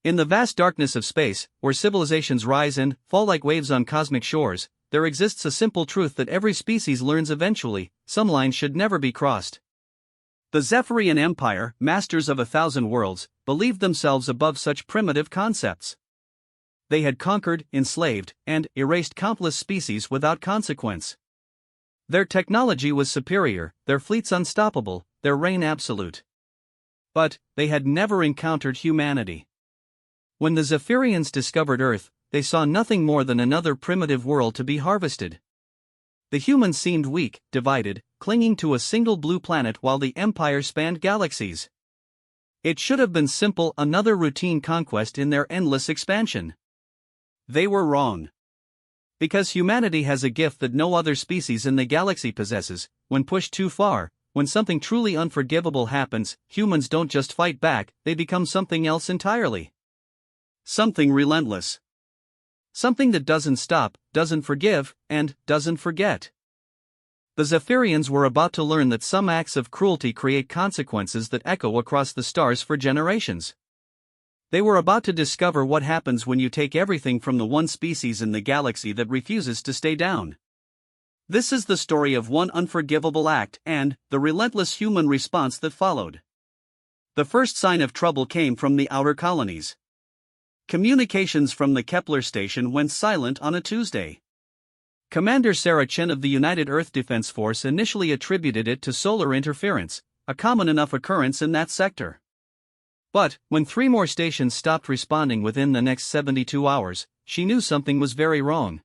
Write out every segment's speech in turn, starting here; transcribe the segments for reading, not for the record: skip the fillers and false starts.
In the vast darkness of space, where civilizations rise and fall like waves on cosmic shores, there exists a simple truth that every species learns eventually: some lines should never be crossed. The Zephyrian Empire, masters of 1,000 worlds, believed themselves above such primitive concepts. They had conquered, enslaved, and erased countless species without consequence. Their technology was superior, their fleets unstoppable, their reign absolute. But they had never encountered humanity. When the Zephyrians discovered Earth, they saw nothing more than another primitive world to be harvested. The humans seemed weak, divided, clinging to a single blue planet while the Empire spanned galaxies. It should have been simple, another routine conquest in their endless expansion. They were wrong. Because humanity has a gift that no other species in the galaxy possesses: when pushed too far, when something truly unforgivable happens, humans don't just fight back, they become something else entirely. Something relentless. Something that doesn't stop, doesn't forgive, and doesn't forget. The Zephyrians were about to learn that some acts of cruelty create consequences that echo across the stars for generations. They were about to discover what happens when you take everything from the one species in the galaxy that refuses to stay down. This is the story of one unforgivable act and the relentless human response that followed. The first sign of trouble came from the outer colonies. Communications from the Kepler station went silent on a Tuesday. Commander Sarah Chen of the United Earth Defense Force initially attributed it to solar interference, a common enough occurrence in that sector. But, when 3 more stations stopped responding within the next 72 hours, she knew something was very wrong.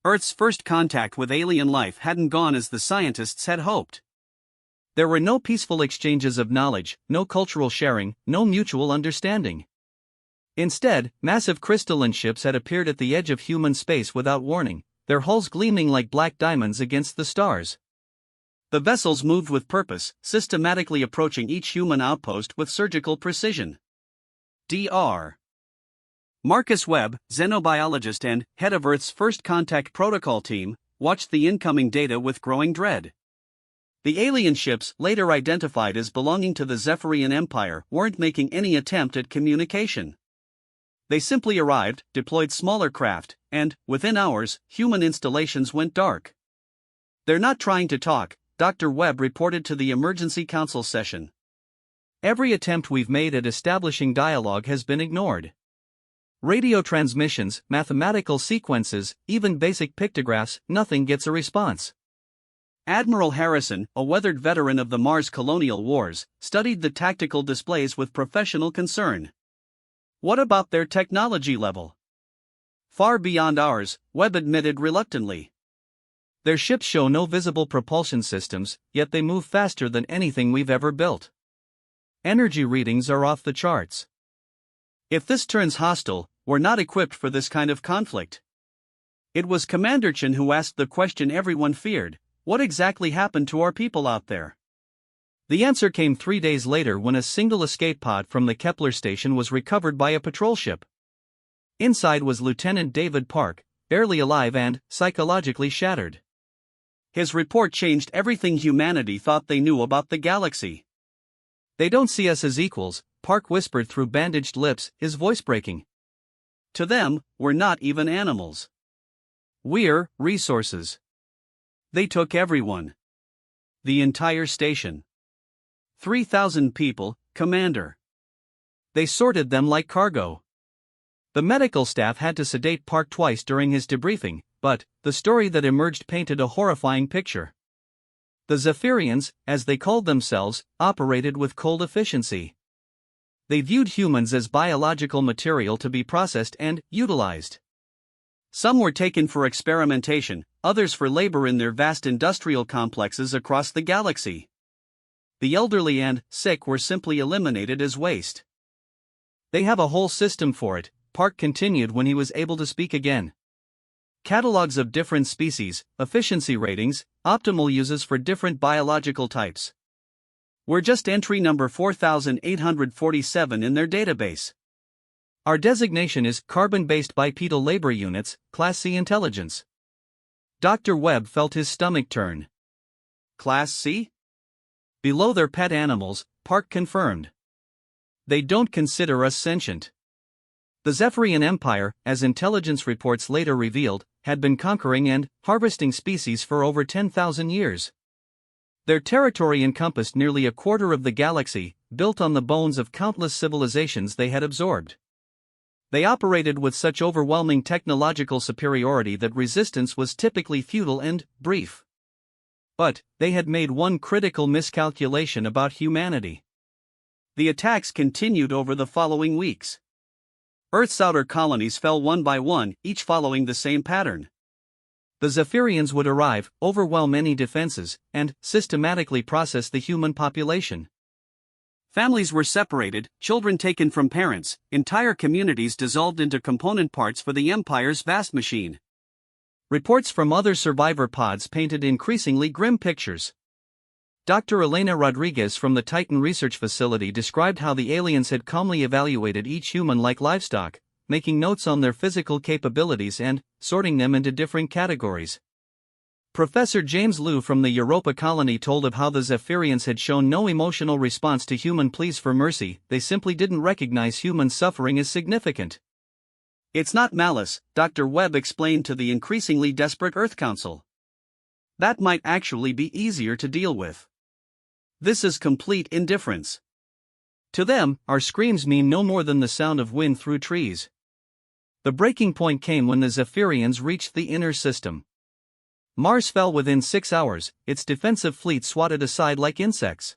Earth's first contact with alien life hadn't gone as the scientists had hoped. There were no peaceful exchanges of knowledge, no cultural sharing, no mutual understanding. Instead, massive crystalline ships had appeared at the edge of human space without warning, their hulls gleaming like black diamonds against the stars. The vessels moved with purpose, systematically approaching each human outpost with surgical precision. Dr. Marcus Webb, xenobiologist and head of Earth's first contact protocol team, watched the incoming data with growing dread. The alien ships, later identified as belonging to the Zephyrian Empire, weren't making any attempt at communication. They simply arrived, deployed smaller craft, and, within hours, human installations went dark. "They're not trying to talk," Dr. Webb reported to the emergency council session. "Every attempt we've made at establishing dialogue has been ignored. Radio transmissions, mathematical sequences, even basic pictographs, nothing gets a response." Admiral Harrison, a weathered veteran of the Mars colonial wars, studied the tactical displays with professional concern. "What about their technology level?" "Far beyond ours," Webb admitted reluctantly. "Their ships show no visible propulsion systems, yet they move faster than anything we've ever built. Energy readings are off the charts. If this turns hostile, we're not equipped for this kind of conflict." It was Commander Chen who asked the question everyone feared: what exactly happened to our people out there? The answer came 3 days later when a single escape pod from the Kepler station was recovered by a patrol ship. Inside was Lieutenant David Park, barely alive and psychologically shattered. His report changed everything humanity thought they knew about the galaxy. "They don't see us as equals," Park whispered through bandaged lips, his voice breaking. "To them, we're not even animals. We're resources. They took everyone. The entire station. 3,000 people, Commander. They sorted them like cargo." The medical staff had to sedate Park twice during his debriefing, but the story that emerged painted a horrifying picture. The Zephyrians, as they called themselves, operated with cold efficiency. They viewed humans as biological material to be processed and utilized. Some were taken for experimentation, others for labor in their vast industrial complexes across the galaxy. The elderly and sick were simply eliminated as waste. "They have a whole system for it," Park continued when he was able to speak again. "Catalogs of different species, efficiency ratings, optimal uses for different biological types. We're just entry number 4847 in their database. Our designation is Carbon-Based Bipedal Labor Units, Class C Intelligence." Dr. Webb felt his stomach turn. "Class C?" "Below their pet animals," Park confirmed. "They don't consider us sentient. The Zephyrian Empire, as intelligence reports later revealed, had been conquering and harvesting species for over 10,000 years. Their territory encompassed nearly a quarter of the galaxy, built on the bones of countless civilizations they had absorbed. They operated with such overwhelming technological superiority that resistance was typically futile and brief. But they had made one critical miscalculation about humanity. The attacks continued over the following weeks. Earth's outer colonies fell one by one, each following the same pattern. The Zephyrians would arrive, overwhelm any defenses, and systematically process the human population. Families were separated, children taken from parents, entire communities dissolved into component parts for the Empire's vast machine. Reports from other survivor pods painted increasingly grim pictures. Dr. Elena Rodriguez from the Titan Research Facility described how the aliens had calmly evaluated each human like livestock, making notes on their physical capabilities and sorting them into different categories. Professor James Liu from the Europa colony told of how the Zephyrians had shown no emotional response to human pleas for mercy. They simply didn't recognize human suffering as significant. It's not malice, Dr. Webb explained to the increasingly desperate Earth Council. That might actually be easier to deal with. This is complete indifference. To them, our screams mean no more than the sound of wind through trees. The breaking point came when the Zephyrians reached the inner system. Mars fell within 6 hours, its defensive fleet swatted aside like insects.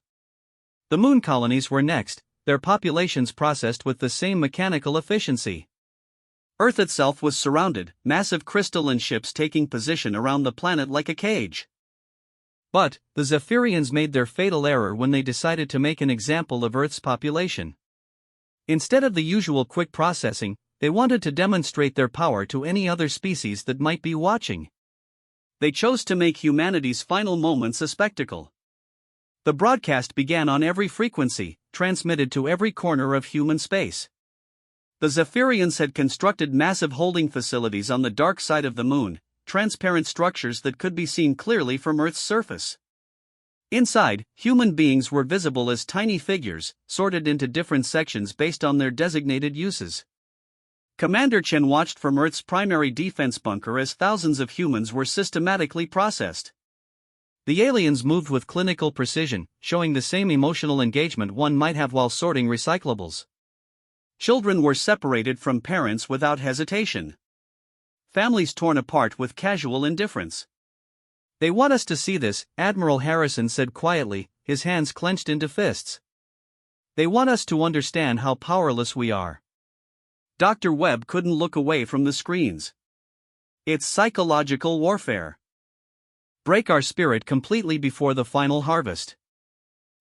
The moon colonies were next, their populations processed with the same mechanical efficiency. Earth itself was surrounded, massive crystalline ships taking position around the planet like a cage. But the Zephyrians made their fatal error when they decided to make an example of Earth's population. Instead of the usual quick processing, they wanted to demonstrate their power to any other species that might be watching. They chose to make humanity's final moments a spectacle. The broadcast began on every frequency, transmitted to every corner of human space. The Zephyrians had constructed massive holding facilities on the dark side of the moon, transparent structures that could be seen clearly from Earth's surface. Inside, human beings were visible as tiny figures, sorted into different sections based on their designated uses. Commander Chen watched from Earth's primary defense bunker as thousands of humans were systematically processed. The aliens moved with clinical precision, showing the same emotional engagement one might have while sorting recyclables. Children were separated from parents without hesitation. Families torn apart with casual indifference. "They want us to see this," Admiral Harrison said quietly, his hands clenched into fists. "They want us to understand how powerless we are." Dr. Webb couldn't look away from the screens. It's psychological warfare. Break our spirit completely before the final harvest.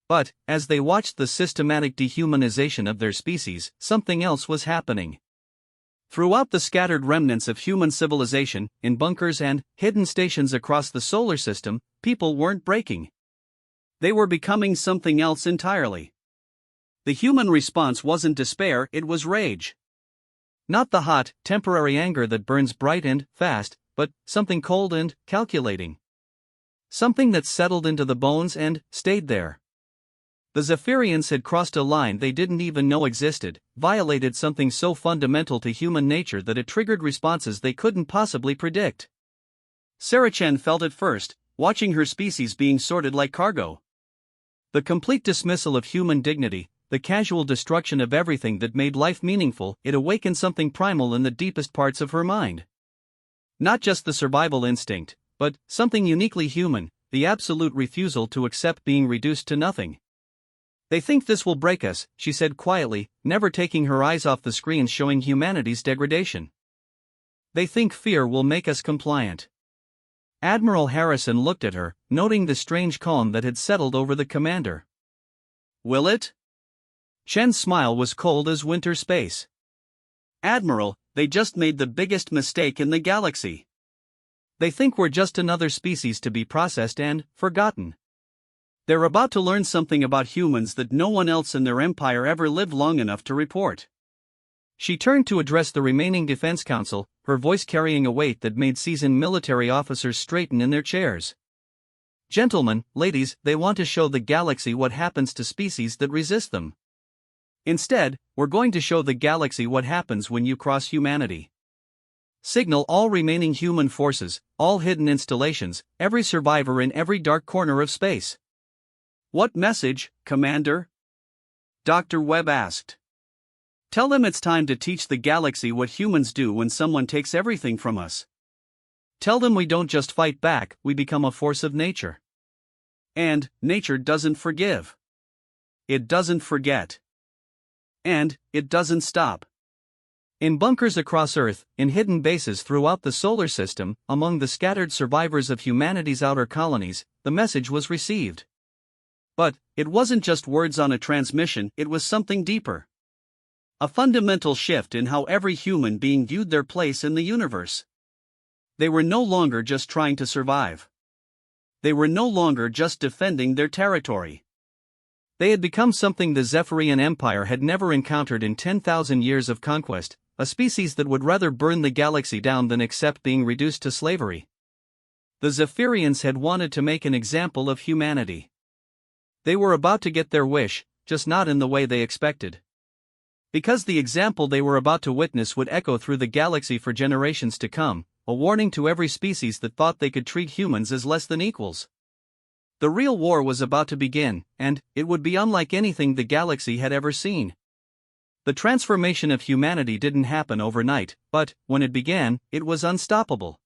But, as they watched the systematic dehumanization of their species, something else was happening. Throughout the scattered remnants of human civilization, in bunkers and hidden stations across the solar system, people weren't breaking. They were becoming something else entirely. The human response wasn't despair, it was rage. Not the hot, temporary anger that burns bright and fast, but something cold and calculating. Something that settled into the bones and stayed there. The Zephyrians had crossed a line they didn't even know existed, violated something so fundamental to human nature that it triggered responses they couldn't possibly predict. Sarah Chen felt it first, watching her species being sorted like cargo. The complete dismissal of human dignity, the casual destruction of everything that made life meaningful, it awakened something primal in the deepest parts of her mind. Not just the survival instinct, but something uniquely human, the absolute refusal to accept being reduced to nothing. "They think this will break us," she said quietly, never taking her eyes off the screens showing humanity's degradation. "They think fear will make us compliant." Admiral Harrison looked at her, noting the strange calm that had settled over the commander. "Will it?" Chen's smile was cold as winter space. "Admiral, they just made the biggest mistake in the galaxy. They think we're just another species to be processed and forgotten. They're about to learn something about humans that no one else in their empire ever lived long enough to report." She turned to address the remaining Defense Council, her voice carrying a weight that made seasoned military officers straighten in their chairs. "Gentlemen, ladies, they want to show the galaxy what happens to species that resist them. Instead, we're going to show the galaxy what happens when you cross humanity. Signal all remaining human forces, all hidden installations, every survivor in every dark corner of space. What message, Commander? Dr. Webb asked. Tell them it's time to teach the galaxy what humans do when someone takes everything from us. Tell them we don't just fight back, we become a force of nature. And, nature doesn't forgive. It doesn't forget. And, it doesn't stop. In bunkers across Earth, in hidden bases throughout the solar system, among the scattered survivors of humanity's outer colonies, the message was received. But, it wasn't just words on a transmission, it was something deeper. A fundamental shift in how every human being viewed their place in the universe. They were no longer just trying to survive. They were no longer just defending their territory. They had become something the Zephyrian Empire had never encountered in 10,000 years of conquest, a species that would rather burn the galaxy down than accept being reduced to slavery. The Zephyrians had wanted to make an example of humanity. They were about to get their wish, just not in the way they expected. Because the example they were about to witness would echo through the galaxy for generations to come, a warning to every species that thought they could treat humans as less than equals. The real war was about to begin, and it would be unlike anything the galaxy had ever seen. The transformation of humanity didn't happen overnight, but, when it began, it was unstoppable.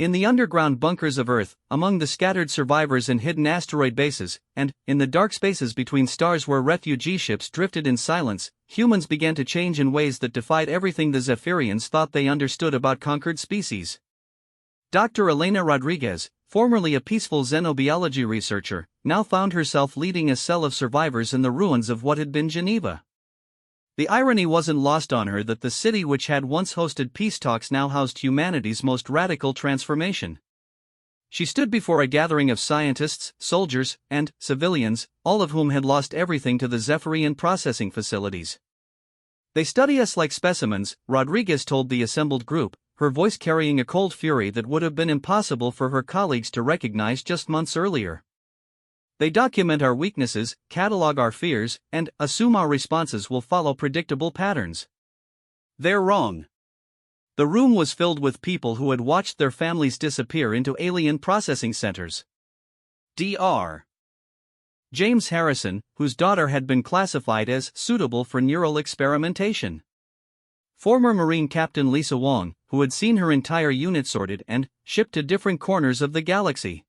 In the underground bunkers of Earth, among the scattered survivors in hidden asteroid bases, and, in the dark spaces between stars where refugee ships drifted in silence, humans began to change in ways that defied everything the Zephyrians thought they understood about conquered species. Dr. Elena Rodriguez, formerly a peaceful xenobiology researcher, now found herself leading a cell of survivors in the ruins of what had been Geneva. The irony wasn't lost on her that the city which had once hosted peace talks now housed humanity's most radical transformation. She stood before a gathering of scientists, soldiers, and civilians, all of whom had lost everything to the Zephyrian processing facilities. They study us like specimens, Rodriguez told the assembled group, her voice carrying a cold fury that would have been impossible for her colleagues to recognize just months earlier. They document our weaknesses, catalog our fears, and assume our responses will follow predictable patterns. They're wrong. The room was filled with people who had watched their families disappear into alien processing centers. Dr. James Harrison, whose daughter had been classified as suitable for neural experimentation. Former Marine Captain Lisa Wong, who had seen her entire unit sorted and shipped to different corners of the galaxy.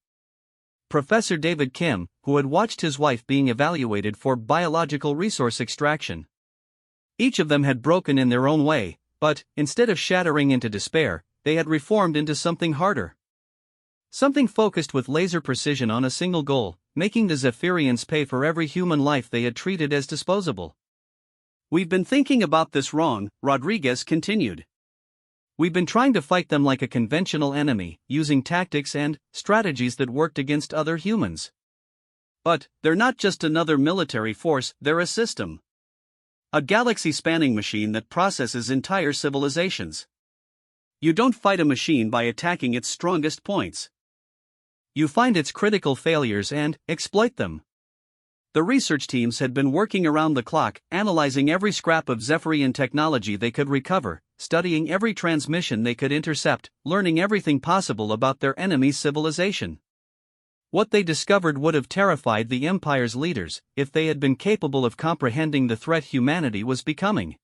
Professor David Kim, who had watched his wife being evaluated for biological resource extraction. Each of them had broken in their own way, but, instead of shattering into despair, they had reformed into something harder. Something focused with laser precision on a single goal, making the Zephyrians pay for every human life they had treated as disposable. We've been thinking about this wrong, Rodriguez continued. We've been trying to fight them like a conventional enemy, using tactics and strategies that worked against other humans. But, they're not just another military force, they're a system. A galaxy-spanning machine that processes entire civilizations. You don't fight a machine by attacking its strongest points. You find its critical failures and exploit them. The research teams had been working around the clock, analyzing every scrap of Zephyrian technology they could recover, studying every transmission they could intercept, learning everything possible about their enemy's civilization. What they discovered would have terrified the Empire's leaders, if they had been capable of comprehending the threat humanity was becoming.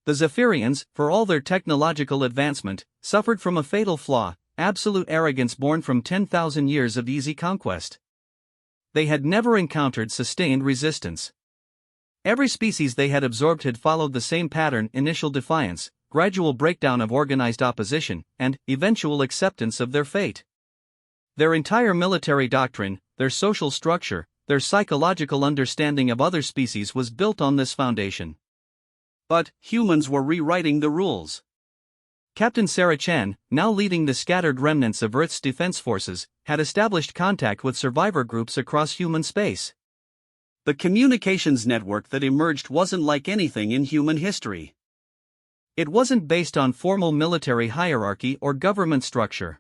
The Zephyrians, for all their technological advancement, suffered from a fatal flaw, absolute arrogance born from 10,000 years of easy conquest. They had never encountered sustained resistance. Every species they had absorbed had followed the same pattern: initial defiance, gradual breakdown of organized opposition, and eventual acceptance of their fate. Their entire military doctrine, their social structure, their psychological understanding of other species was built on this foundation. But humans were rewriting the rules. Captain Sarah Chen, now leading the scattered remnants of Earth's defense forces, had established contact with survivor groups across human space. The communications network that emerged wasn't like anything in human history. It wasn't based on formal military hierarchy or government structure.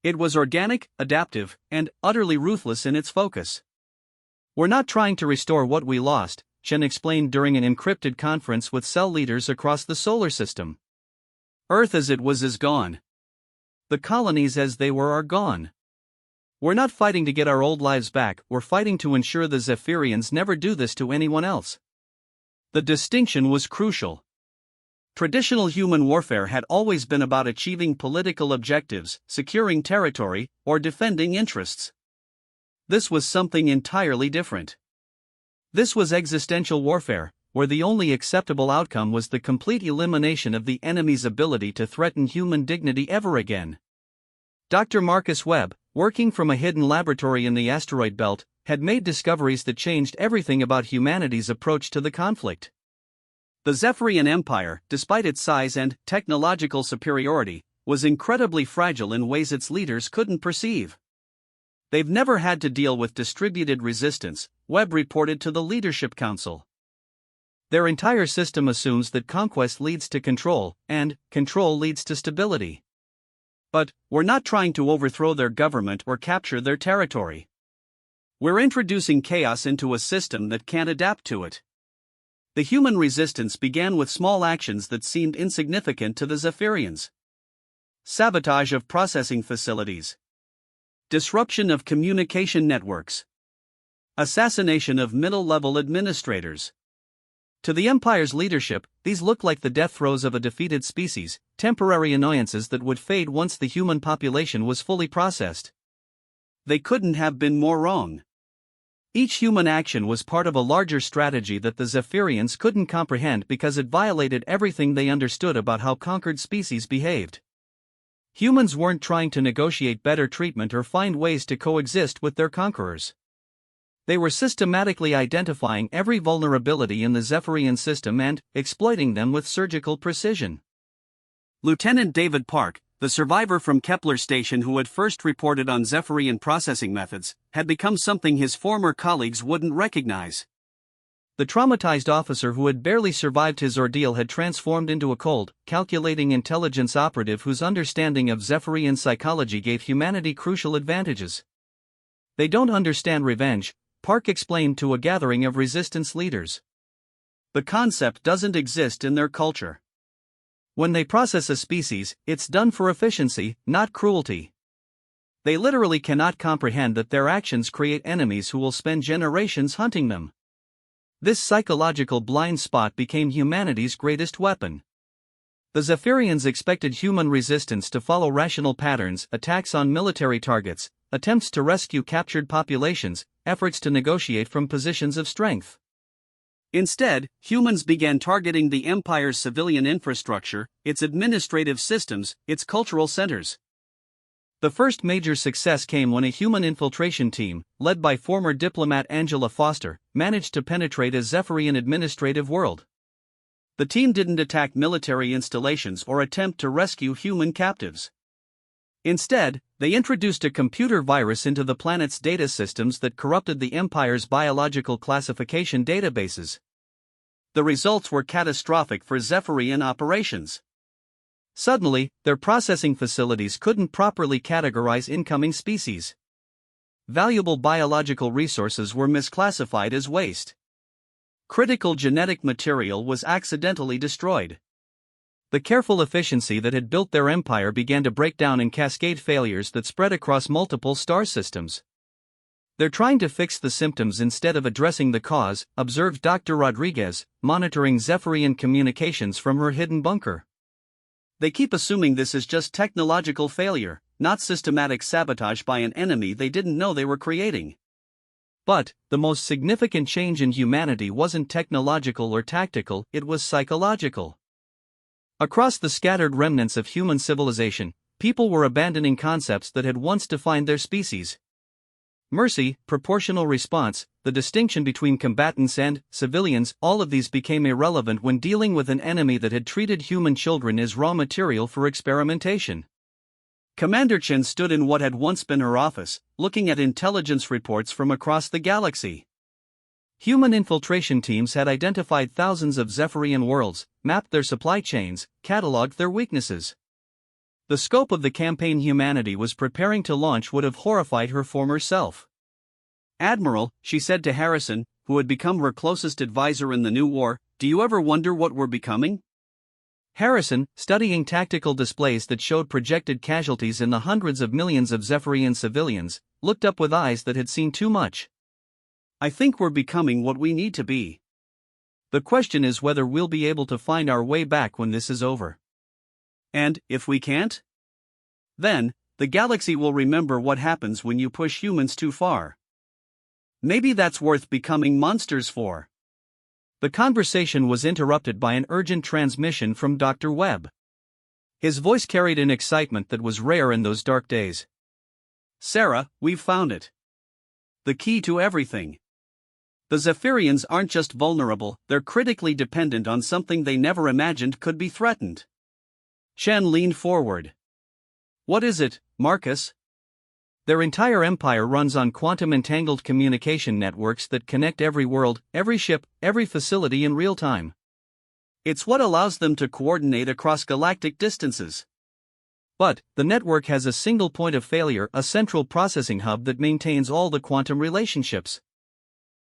It was organic, adaptive, and utterly ruthless in its focus. We're not trying to restore what we lost, Chen explained during an encrypted conference with cell leaders across the solar system. Earth as it was is gone. The colonies as they were are gone. We're not fighting to get our old lives back, we're fighting to ensure the Zephyrians never do this to anyone else. The distinction was crucial. Traditional human warfare had always been about achieving political objectives, securing territory, or defending interests. This was something entirely different. This was existential warfare, where the only acceptable outcome was the complete elimination of the enemy's ability to threaten human dignity ever again. Dr. Marcus Webb, working from a hidden laboratory in the asteroid belt, had made discoveries that changed everything about humanity's approach to the conflict. The Zephyrian Empire, despite its size and technological superiority, was incredibly fragile in ways its leaders couldn't perceive. They've never had to deal with distributed resistance, Webb reported to the Leadership Council. Their entire system assumes that conquest leads to control, and control leads to stability. But we're not trying to overthrow their government or capture their territory. We're introducing chaos into a system that can't adapt to it. The human resistance began with small actions that seemed insignificant to the Zephyrians. Sabotage of processing facilities. Disruption of communication networks. Assassination of middle-level administrators. To the Empire's leadership, these looked like the death throes of a defeated species, temporary annoyances that would fade once the human population was fully processed. They couldn't have been more wrong. Each human action was part of a larger strategy that the Zephyrians couldn't comprehend because it violated everything they understood about how conquered species behaved. Humans weren't trying to negotiate better treatment or find ways to coexist with their conquerors. They were systematically identifying every vulnerability in the Zephyrian system and exploiting them with surgical precision. Lieutenant David Park, the survivor from Kepler Station who had first reported on Zephyrian processing methods, had become something his former colleagues wouldn't recognize. The traumatized officer who had barely survived his ordeal had transformed into a cold, calculating intelligence operative whose understanding of Zephyrian psychology gave humanity crucial advantages. They don't understand revenge, Park explained to a gathering of resistance leaders. The concept doesn't exist in their culture. When they process a species, it's done for efficiency, not cruelty. They literally cannot comprehend that their actions create enemies who will spend generations hunting them. This psychological blind spot became humanity's greatest weapon. The Zephyrians expected human resistance to follow rational patterns: attacks on military targets, attempts to rescue captured populations, efforts to negotiate from positions of strength. Instead, humans began targeting the Empire's civilian infrastructure, its administrative systems, its cultural centers. The first major success came when a human infiltration team, led by former diplomat Angela Foster, managed to penetrate a Zephyrian administrative world. The team didn't attack military installations or attempt to rescue human captives. Instead, they introduced a computer virus into the planet's data systems that corrupted the Empire's biological classification databases. The results were catastrophic for Zephyrian operations. Suddenly, their processing facilities couldn't properly categorize incoming species. Valuable biological resources were misclassified as waste. Critical genetic material was accidentally destroyed. The careful efficiency that had built their empire began to break down in cascade failures that spread across multiple star systems. They're trying to fix the symptoms instead of addressing the cause, observed Dr. Rodriguez, monitoring Zephyrian communications from her hidden bunker. They keep assuming this is just technological failure, not systematic sabotage by an enemy they didn't know they were creating. But the most significant change in humanity wasn't technological or tactical, it was psychological. Across the scattered remnants of human civilization, people were abandoning concepts that had once defined their species. Mercy, proportional response, the distinction between combatants and civilians, all of these became irrelevant when dealing with an enemy that had treated human children as raw material for experimentation. Commander Chen stood in what had once been her office, looking at intelligence reports from across the galaxy. Human infiltration teams had identified thousands of Zephyrian worlds, mapped their supply chains, cataloged their weaknesses. The scope of the campaign humanity was preparing to launch would have horrified her former self. "Admiral," she said to Harrison, who had become her closest advisor in the new war, do you ever wonder what we're becoming? Harrison, studying tactical displays that showed projected casualties in the hundreds of millions of Zephyrian civilians, looked up with eyes that had seen too much. I think we're becoming what we need to be. The question is whether we'll be able to find our way back when this is over. And, if we can't? Then, the galaxy will remember what happens when you push humans too far. Maybe that's worth becoming monsters for. The conversation was interrupted by an urgent transmission from Dr. Webb. His voice carried an excitement that was rare in those dark days. Sarah, we've found it. The key to everything. The Zephyrians aren't just vulnerable, they're critically dependent on something they never imagined could be threatened. Chen leaned forward. What is it, Marcus? Their entire empire runs on quantum-entangled communication networks that connect every world, every ship, every facility in real time. It's what allows them to coordinate across galactic distances. But, the network has a single point of failure, a central processing hub that maintains all the quantum relationships.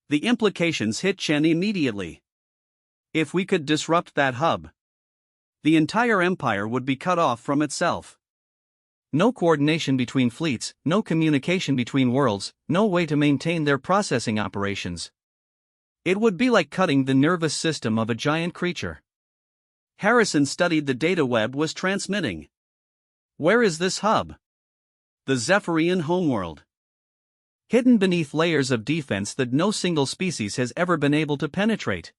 The implications hit Chen immediately. If we could disrupt that hub, the entire empire would be cut off from itself. No coordination between fleets, no communication between worlds, no way to maintain their processing operations. It would be like cutting the nervous system of a giant creature. Harrison studied the data Webb was transmitting. Where is this hub? The Zephyrian homeworld. Hidden beneath layers of defense that no single species has ever been able to penetrate.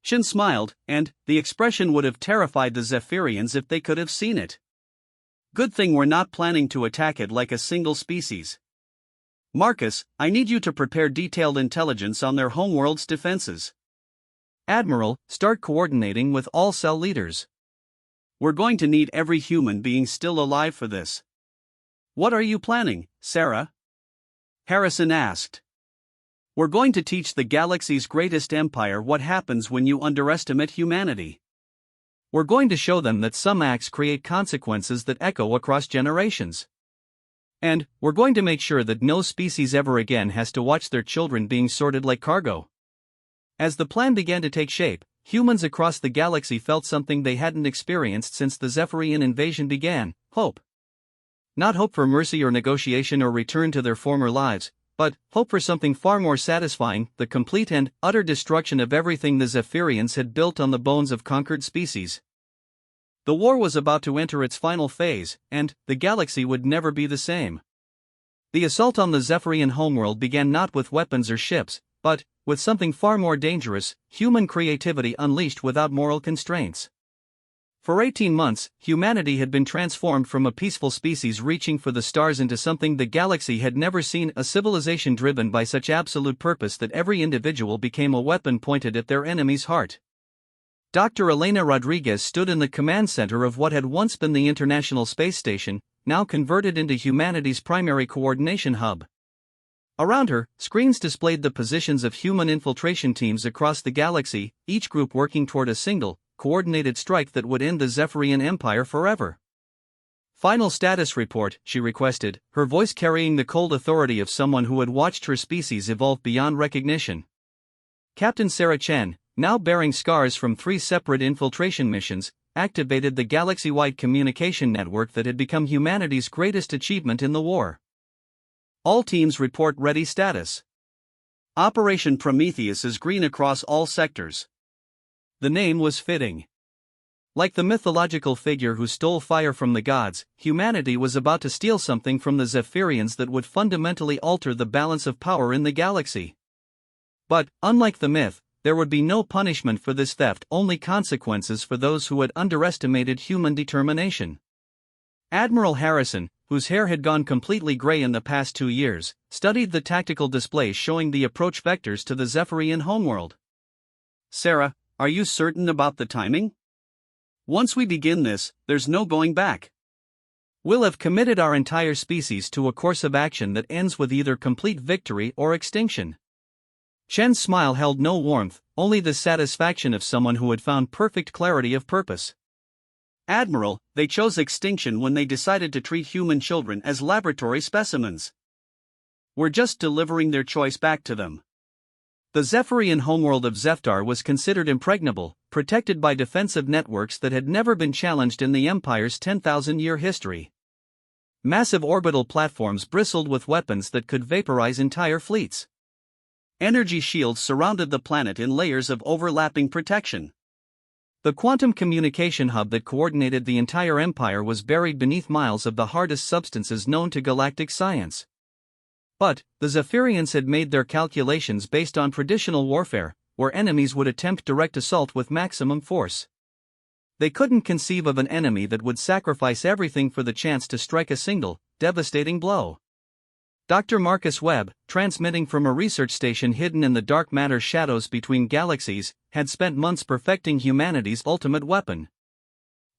Chen smiled, and the expression would have terrified the Zephyrians if they could have seen it. Good thing we're not planning to attack it like a single species. Marcus, I need you to prepare detailed intelligence on their homeworld's defenses. Admiral, start coordinating with all cell leaders. We're going to need every human being still alive for this. What are you planning, Sarah? Harrison asked. We're going to teach the galaxy's greatest empire what happens when you underestimate humanity. We're going to show them that some acts create consequences that echo across generations. And, we're going to make sure that no species ever again has to watch their children being sorted like cargo. As the plan began to take shape, humans across the galaxy felt something they hadn't experienced since the Zephyrian invasion began: hope. Not hope for mercy or negotiation or return to their former lives, but hope for something far more satisfying: the complete and utter destruction of everything the Zephyrians had built on the bones of conquered species. The war was about to enter its final phase, and the galaxy would never be the same. The assault on the Zephyrian homeworld began not with weapons or ships, but with something far more dangerous: human creativity unleashed without moral constraints. For 18 months, humanity had been transformed from a peaceful species reaching for the stars into something the galaxy had never seen, a civilization driven by such absolute purpose that every individual became a weapon pointed at their enemy's heart. Dr. Elena Rodriguez stood in the command center of what had once been the International Space Station, now converted into humanity's primary coordination hub. Around her, screens displayed the positions of human infiltration teams across the galaxy, each group working toward a single, coordinated strike that would end the Zephyrian Empire forever. Final status report, she requested, her voice carrying the cold authority of someone who had watched her species evolve beyond recognition. Captain Sarah Chen, now bearing scars from 3 separate infiltration missions, activated the galaxy-wide communication network that had become humanity's greatest achievement in the war. All teams report ready status. Operation Prometheus is green across all sectors. The name was fitting. Like the mythological figure who stole fire from the gods, humanity was about to steal something from the Zephyrians that would fundamentally alter the balance of power in the galaxy. But, unlike the myth, there would be no punishment for this theft, only consequences for those who had underestimated human determination. Admiral Harrison, whose hair had gone completely gray in the past 2 years, studied the tactical displays showing the approach vectors to the Zephyrian homeworld. Sarah, are you certain about the timing? Once we begin this, there's no going back. We'll have committed our entire species to a course of action that ends with either complete victory or extinction. Chen's smile held no warmth, only the satisfaction of someone who had found perfect clarity of purpose. Admiral, they chose extinction when they decided to treat human children as laboratory specimens. We're just delivering their choice back to them. The Zephyrian homeworld of Zeftar was considered impregnable, protected by defensive networks that had never been challenged in the Empire's 10,000-year history. Massive orbital platforms bristled with weapons that could vaporize entire fleets. Energy shields surrounded the planet in layers of overlapping protection. The quantum communication hub that coordinated the entire Empire was buried beneath miles of the hardest substances known to galactic science. But, the Zephyrians had made their calculations based on traditional warfare, where enemies would attempt direct assault with maximum force. They couldn't conceive of an enemy that would sacrifice everything for the chance to strike a single, devastating blow. Dr. Marcus Webb, transmitting from a research station hidden in the dark matter shadows between galaxies, had spent months perfecting humanity's ultimate weapon.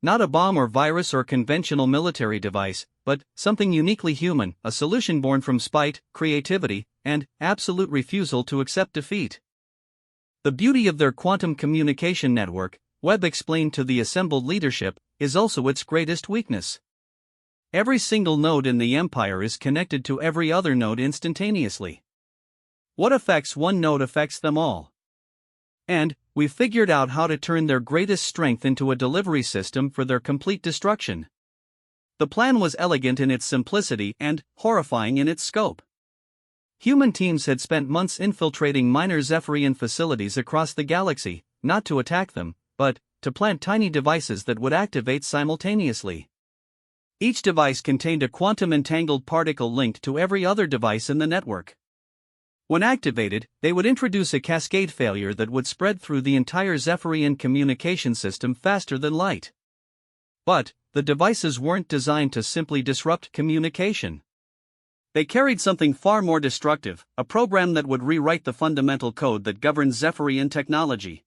Not a bomb or virus or conventional military device, but something uniquely human, a solution born from spite, creativity, and absolute refusal to accept defeat. The beauty of their quantum communication network, Webb explained to the assembled leadership, is also its greatest weakness. Every single node in the Empire is connected to every other node instantaneously. What affects one node affects them all. And we've figured out how to turn their greatest strength into a delivery system for their complete destruction. The plan was elegant in its simplicity and horrifying in its scope. Human teams had spent months infiltrating minor Zephyrian facilities across the galaxy, not to attack them, but to plant tiny devices that would activate simultaneously. Each device contained a quantum-entangled particle linked to every other device in the network. When activated, they would introduce a cascade failure that would spread through the entire Zephyrian communication system faster than light. But, the devices weren't designed to simply disrupt communication. They carried something far more destructive, a program that would rewrite the fundamental code that governs Zephyrian technology.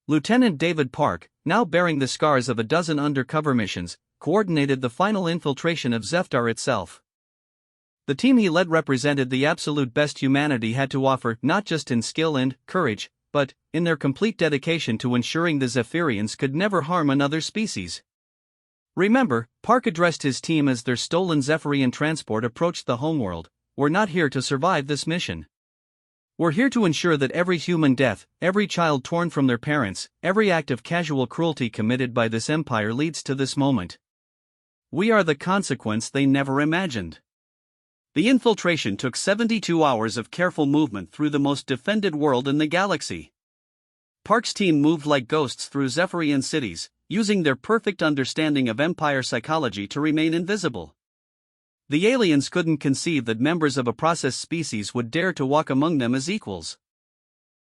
Lieutenant David Park, now bearing the scars of a dozen undercover missions, coordinated the final infiltration of Zeftar itself. The team he led represented the absolute best humanity had to offer, not just in skill and courage, but in their complete dedication to ensuring the Zephyrians could never harm another species. Remember, Park addressed his team as their stolen Zephyrian transport approached the homeworld. We're not here to survive this mission. We're here to ensure that every human death, every child torn from their parents, every act of casual cruelty committed by this empire leads to this moment. We are the consequence they never imagined. The infiltration took 72 hours of careful movement through the most defended world in the galaxy. Park's team moved like ghosts through Zephyrian cities, using their perfect understanding of Empire psychology to remain invisible. The aliens couldn't conceive that members of a processed species would dare to walk among them as equals.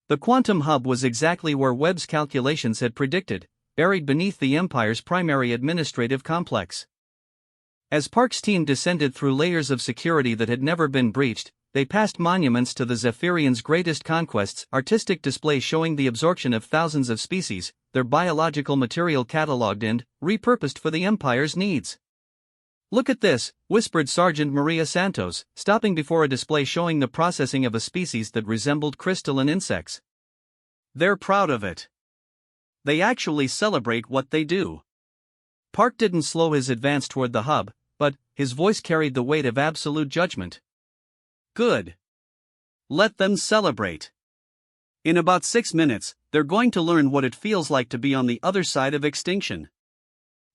The quantum hub was exactly where Webb's calculations had predicted, buried beneath the Empire's primary administrative complex. As Park's team descended through layers of security that had never been breached, they passed monuments to the Zephyrians' greatest conquests, artistic displays showing the absorption of thousands of species, their biological material catalogued and repurposed for the Empire's needs. "Look at this," whispered Sergeant Maria Santos, stopping before a display showing the processing of a species that resembled crystalline insects. They're proud of it. They actually celebrate what they do. Park didn't slow his advance toward the hub, but his voice carried the weight of absolute judgment. Good. Let them celebrate. In about 6 minutes, they're going to learn what it feels like to be on the other side of extinction.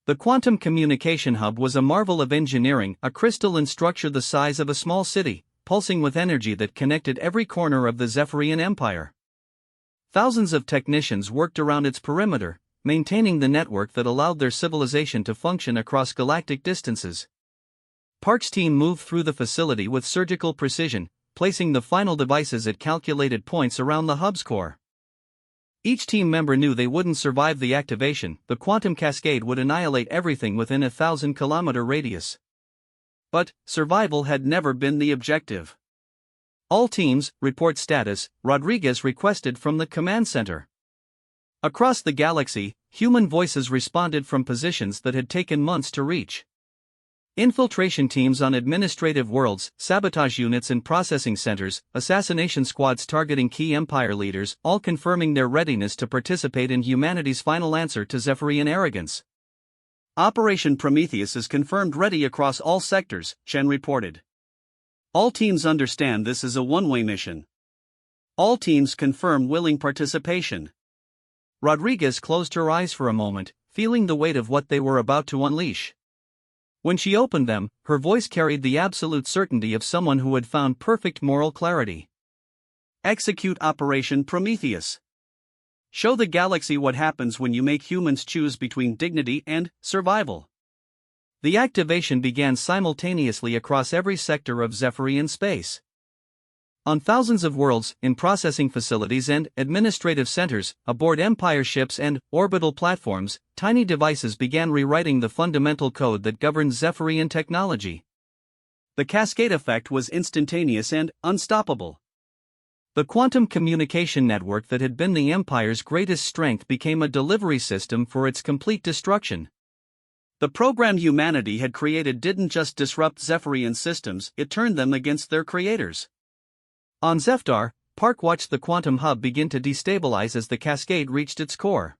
The quantum communication hub was a marvel of engineering, a crystalline structure the size of a small city, pulsing with energy that connected every corner of the Zephyrian Empire. Thousands of technicians worked around its perimeter, maintaining the network that allowed their civilization to function across galactic distances. Park's team moved through the facility with surgical precision, placing the final devices at calculated points around the hub's core. Each team member knew they wouldn't survive the activation. The quantum cascade would annihilate everything within a 1,000-kilometer radius. But survival had never been the objective. "All teams, report status," Rodriguez requested from the command center. Across the galaxy, human voices responded from positions that had taken months to reach. Infiltration teams on administrative worlds, sabotage units in processing centers, assassination squads targeting key Empire leaders, all confirming their readiness to participate in humanity's final answer to Zephyrian arrogance. "Operation Prometheus is confirmed ready across all sectors," Chen reported. "All teams understand this is a one-way mission. All teams confirm willing participation. Rodriguez closed her eyes for a moment, feeling the weight of what they were about to unleash. When she opened them, her voice carried the absolute certainty of someone who had found perfect moral clarity. Execute Operation Prometheus. Show the galaxy what happens when you make humans choose between dignity and survival. The activation began simultaneously across every sector of Zephyrian space. On thousands of worlds, in processing facilities and administrative centers, aboard Empire ships and orbital platforms, tiny devices began rewriting the fundamental code that governed Zephyrian technology. The cascade effect was instantaneous and unstoppable. The quantum communication network that had been the Empire's greatest strength became a delivery system for its complete destruction. The program humanity had created didn't just disrupt Zephyrian systems, it turned them against their creators. On Zephdar, Park watched the quantum hub begin to destabilize as the cascade reached its core.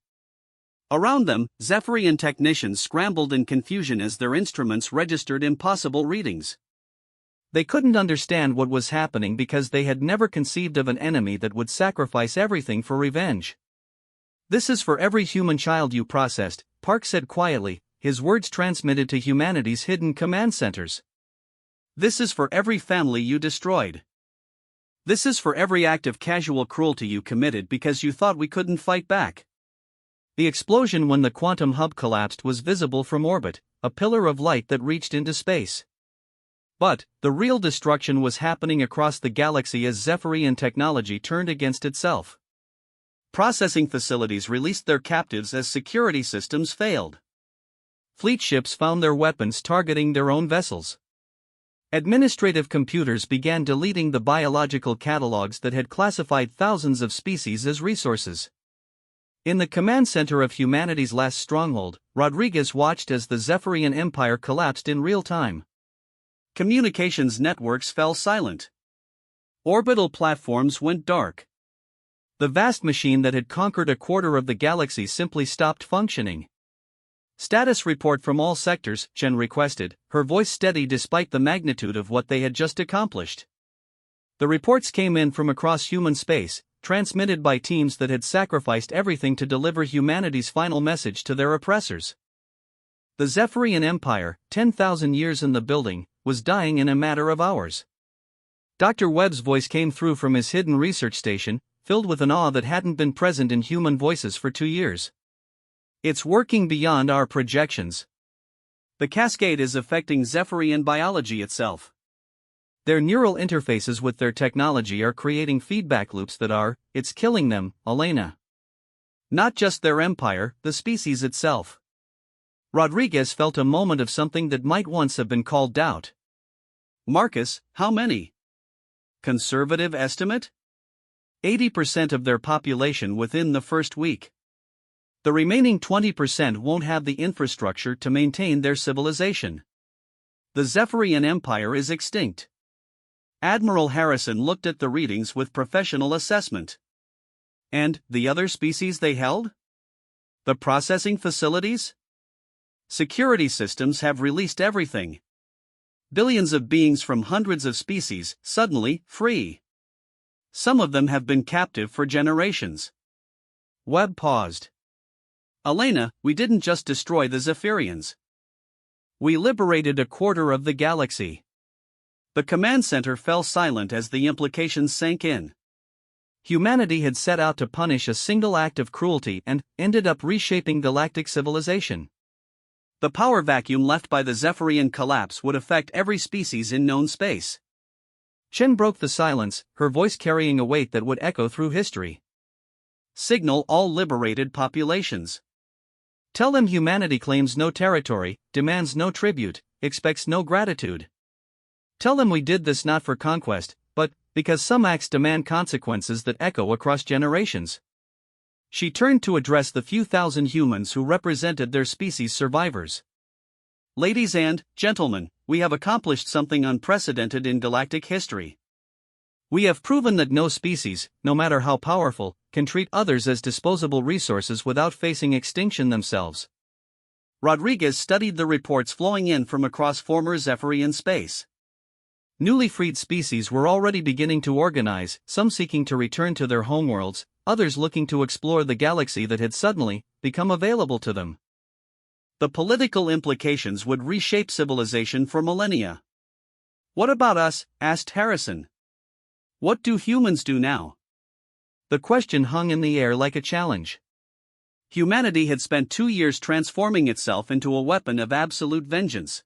Around them, Zephyrian technicians scrambled in confusion as their instruments registered impossible readings. They couldn't understand what was happening because they had never conceived of an enemy that would sacrifice everything for revenge. "This is for every human child you processed," Park said quietly, his words transmitted to humanity's hidden command centers. "This is for every family you destroyed. This is for every act of casual cruelty you committed because you thought we couldn't fight back." The explosion when the quantum hub collapsed was visible from orbit, a pillar of light that reached into space. But the real destruction was happening across the galaxy as Zephyrian technology turned against itself. Processing facilities released their captives as security systems failed. Fleet ships found their weapons targeting their own vessels. Administrative computers began deleting the biological catalogs that had classified thousands of species as resources. In the command center of humanity's last stronghold, Rodriguez watched as the Zephyrian Empire collapsed in real time. Communications networks fell silent. Orbital platforms went dark. The vast machine that had conquered a quarter of the galaxy simply stopped functioning. "Status report from all sectors," Chen requested, her voice steady despite the magnitude of what they had just accomplished. The reports came in from across human space, transmitted by teams that had sacrificed everything to deliver humanity's final message to their oppressors. The Zephyrian Empire, 10,000 years in the building, was dying in a matter of hours. Dr. Webb's voice came through from his hidden research station, filled with an awe that hadn't been present in human voices for 2 years. "It's working beyond our projections. The cascade is affecting Zephyrian biology itself. Their neural interfaces with their technology are creating feedback loops it's killing them, Elena. Not just their empire, the species itself." Rodriguez felt a moment of something that might once have been called doubt. "Marcus, how many? Conservative estimate? 80% of their population within the first week. The remaining 20% won't have the infrastructure to maintain their civilization. The Zephyrian Empire is extinct." Admiral Harrison looked at the readings with professional assessment. "And the other species they held? The processing facilities? Security systems have released everything. Billions of beings from hundreds of species, suddenly free. Some of them have been captive for generations." Webb paused. "Elena, we didn't just destroy the Zephyrians. We liberated a quarter of the galaxy." The command center fell silent as the implications sank in. Humanity had set out to punish a single act of cruelty and ended up reshaping galactic civilization. The power vacuum left by the Zephyrian collapse would affect every species in known space. Chen broke the silence, her voice carrying a weight that would echo through history. "Signal all liberated populations. Tell them humanity claims no territory, demands no tribute, expects no gratitude. Tell them we did this not for conquest, but because some acts demand consequences that echo across generations." She turned to address the few thousand humans who represented their species' survivors. "Ladies and gentlemen, we have accomplished something unprecedented in galactic history. We have proven that no species, no matter how powerful, can treat others as disposable resources without facing extinction themselves." Rodriguez studied the reports flowing in from across former Zephyrian space. Newly freed species were already beginning to organize, some seeking to return to their homeworlds, others looking to explore the galaxy that had suddenly become available to them. The political implications would reshape civilization for millennia. "What about us?" asked Harrison. "What do humans do now?" The question hung in the air like a challenge. Humanity had spent 2 years transforming itself into a weapon of absolute vengeance.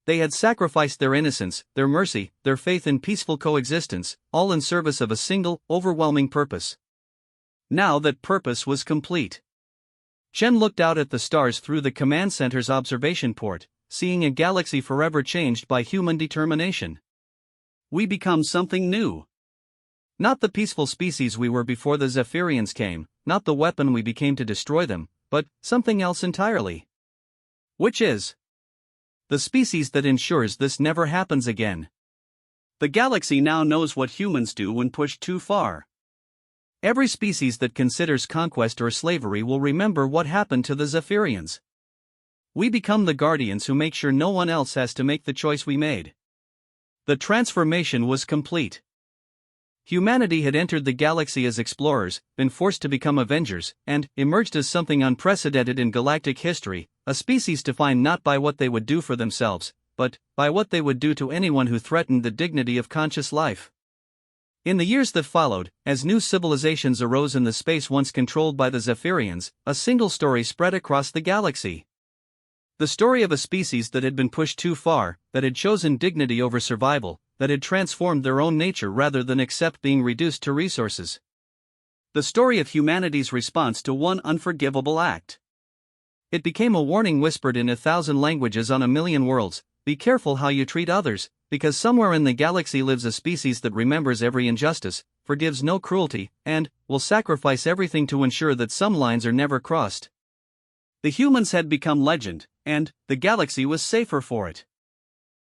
They had sacrificed their innocence, their mercy, their faith in peaceful coexistence, all in service of a single, overwhelming purpose. Now that purpose was complete. Chen looked out at the stars through the command center's observation port, seeing a galaxy forever changed by human determination. We become something new. Not the peaceful species we were before the Zephyrians came, not the weapon we became to destroy them, but something else entirely. Which is the species that ensures this never happens again. The galaxy now knows what humans do when pushed too far. Every species that considers conquest or slavery will remember what happened to the Zephyrians. We become the guardians who make sure no one else has to make the choice we made. The transformation was complete. Humanity had entered the galaxy as explorers, been forced to become avengers, and emerged as something unprecedented in galactic history, a species defined not by what they would do for themselves, but by what they would do to anyone who threatened the dignity of conscious life. In the years that followed, as new civilizations arose in the space once controlled by the Zephyrians, a single story spread across the galaxy. The story of a species that had been pushed too far, that had chosen dignity over survival, that had transformed their own nature rather than accept being reduced to resources. The story of humanity's response to one unforgivable act. It became a warning whispered in 1,000 languages on 1,000,000 worlds: be careful how you treat others, because somewhere in the galaxy lives a species that remembers every injustice, forgives no cruelty, and will sacrifice everything to ensure that some lines are never crossed. The humans had become legend, and the galaxy was safer for it.